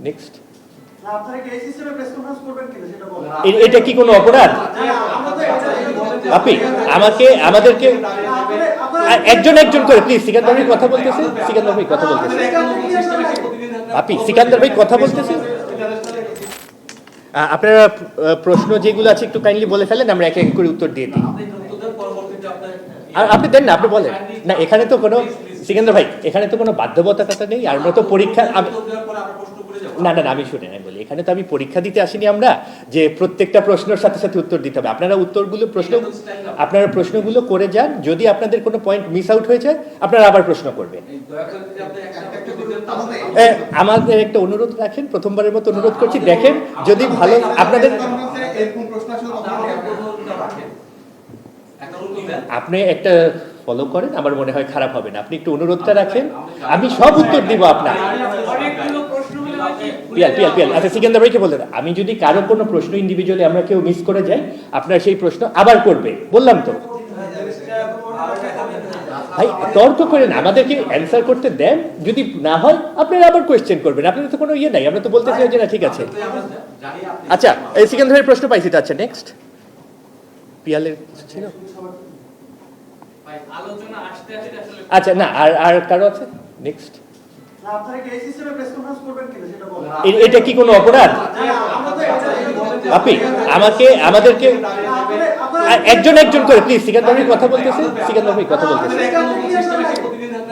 Next. আপনারা কি এই সিস্টেমে প্রেস কনফারেন্স করবেন কিনা সেটা বলেন। এটা কি কোনো অপরাধ? আপনি আমাদেরকে একজন একজন করে প্লিজ। সিকান্দার ভাই কথা বলতেছে, সিকান্দার ভাই কথা বলতেছে, আপনি সিকান্দার ভাই কথা বলতেছে। আপনারা প্রশ্ন যেগুলো আছে একটু কাইন্ডলি বলে ফেলেন, আমরা এক এক করে উত্তর দিয়ে দিই। আর আপনি দেন না, আপনি বলেন না। এখানে তো কোনো সিকান্দার ভাই, এখানে তো কোনো বাধ্যবাধকতা নেই। আর আমরা তো পরীক্ষা, না না আমি শুনে নাই বলি, এখানে তো আমি পরীক্ষা দিতে আসিনি আমরা যে প্রত্যেকটা প্রশ্নের সাথে সাথে উত্তর দিতে হবে। আপনারা উত্তরগুলো আপনারা প্রশ্নগুলো করে যান। যদি আপনাদের কোনো পয়েন্ট মিস আউট হয়ে যায় আপনারা আবার প্রশ্ন করবেন। আমাদের একটা অনুরোধ রাখেন, প্রথমবারের মতো অনুরোধ করছি, দেখেন যদি ভালো আপনাদের আপনি একটা ফলো করেন, আমার মনে হয় খারাপ হবে না। আপনি একটু অনুরোধটা রাখেন, আমি সব উত্তর দিব আপনার। আচ্ছা সিকান্দার ভাইকে বললেন, আমি যদি কারো কোনো প্রশ্ন ইন্ডিভিজুয়ালি আমরা কেউ মিস করে যাই, আপনার সেই প্রশ্ন আবার করবে, বললাম তো ভাই। তর্ক করেন, আমাদেরকে অ্যান্সার করতে দেন, যদি না হয় আপনারা আবার কোয়েশ্চেন করবেন। আপনাদের তো কোনো ইয়ে নাই, আমরা তো বলতে চাই যে না ঠিক আছে। আচ্ছা এই সিকান্দার ভাইয়ের প্রশ্ন পাইছি তো। আচ্ছা নেক্সট পিয়ালের ছিল। আচ্ছা না আর কারো আছে? নেক্সট। এটা কি কোনো অপরাধ? আপনি আমাদেরকে একজন একজন করে প্লিজ। সিকান্দার ভাই কথা বলতেছে, সিকান্দার ভাই কথা বলতেছে,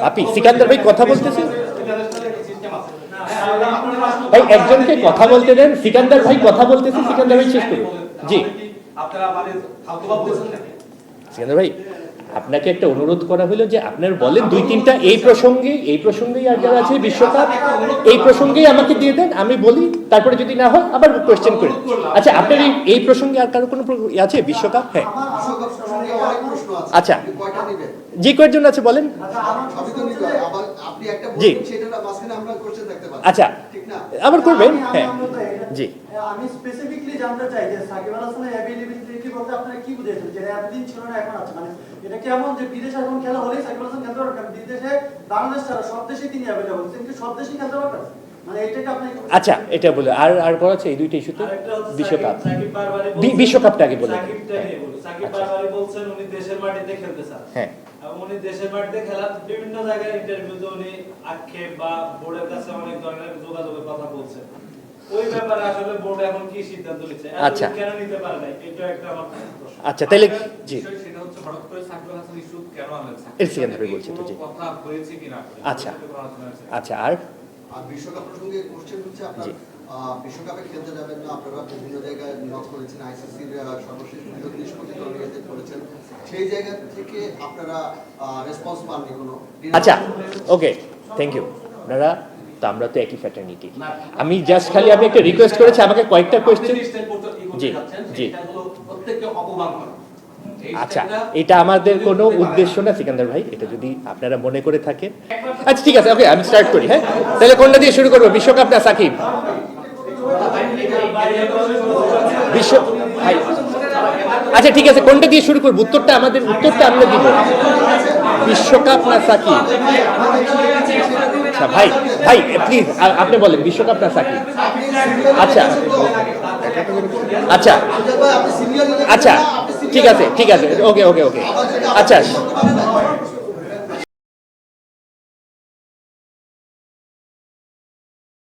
আপনি সিকান্দার ভাই কথা বলতেছে ভাই, একজনকে কথা বলতে দেন। সিকান্দার ভাই কথা বলতেছে, সিকান্দার ভাই শেষ করুন। জি সিকান্দার ভাই, আপনাকে একটা অনুরোধ করা হলো যে আপনার বলেন দুই তিনটা এই প্রসঙ্গেই আর যারা আছে বিশ্বকাপ এই প্রসঙ্গেই আমাকে দিয়ে দেন, আমি বলি, তারপরে যদি না হয় আবার কোয়েশ্চেন করেন। আচ্ছা আপনার এই প্রসঙ্গে আর কারো কোনো আছে বিশ্বকাপ? হ্যাঁ আচ্ছা যে কয়েকজন আছে বলেন। জি আচ্ছা আবার করবেন। হ্যাঁ জি আমি স্পেসিফিকলি জানতে চাই যে সাকিব আল হাসানের অ্যাভেইলেবিলিটি বলতে আপনারা কি বুঝাইছেন? যে এতদিন ছিল না এখন আছে, মানে এটা কেমন যে বিদেশে এখন খেলা হলেই সাকিব আল হাসান খেলতে পারবেন, বিদেশে বাংলাদেশ ছাড়া সব দেশেই তিনি অ্যাভেইলেবল, কিন্তু সব দেশেই খেলতে পারবেন মানে এটাকে আপনি। আচ্ছা এটা বলে আর করা আছে এই দুইটা ইস্যুতে। বিশ্বকাপ বিশ্বকাপটা আগে বলে সাকিব বারবারই বলছেন উনি দেশের মাটিতে খেলতে চান। হ্যাঁ উনি দেশের মাটিতে খেলা বিভিন্ন জায়গায় ইন্টারভিউতে উনি আক্ষেপ বা বোর্ডের কাছে অনেক ধরনের যোগাযোগের কথা বলছেন। ওই ব্যাপারে আসলে বোর্ড এখন কি সিদ্ধান্ত নিচ্ছে? আচ্ছা কেন নিতে পারে না এটা একটা আমার প্রশ্ন। আচ্ছা তাহলে জি সেটা হচ্ছে হঠাৎ করে সাকিব আল হাসান ইস্যু কেন আনলেন? এর সেকেন্ড হবে বলছি তো জি কথা হয়েছে কিনা? আচ্ছা আচ্ছা আর বিশ্বকাপ প্রসঙ্গে কোশ্চেন হচ্ছে আপনারা বিশ্বকাপে খেলতে যাবেন না, আপনারা বিভিন্ন জায়গায় নিয়োগ করেছেন, আইসিসির সর্বশেষ ভিডিও নিষ্পত্তি করেছেন, সেই জায়গা থেকে আপনারা রেসপন্স পাননি কোনো? আচ্ছা ওকে থ্যাংক ইউ। আপনারা তো আমরা তো একই ফ্যাটার্নিটি। আমি জাস্ট খালি আমি একটা রিকোয়েস্ট করেছি আমাকে কয়েকটা কোয়েশ্চেন। জি জি আচ্ছা এটা আমাদের কোনো উদ্দেশ্য না সিকান্দার ভাই, এটা যদি আপনারা মনে করে থাকেন। আচ্ছা ঠিক আছে ওকে আমি স্টার্ট করি। হ্যাঁ তাহলে কোনটা দিয়ে শুরু করবো, বিশ্বকাপ না সাকিব? আচ্ছা ঠিক আছে কোনটা দিয়ে শুরু করবো, উত্তরটা আমরা দিব। বিশ্বকাপ না সাকিব? আচ্ছা ভাই প্লিজ আপনি বলেন বিশ্বকাপ না সাকিব? আচ্ছা আচ্ছা আচ্ছা ঠিক আছে ওকে আচ্ছা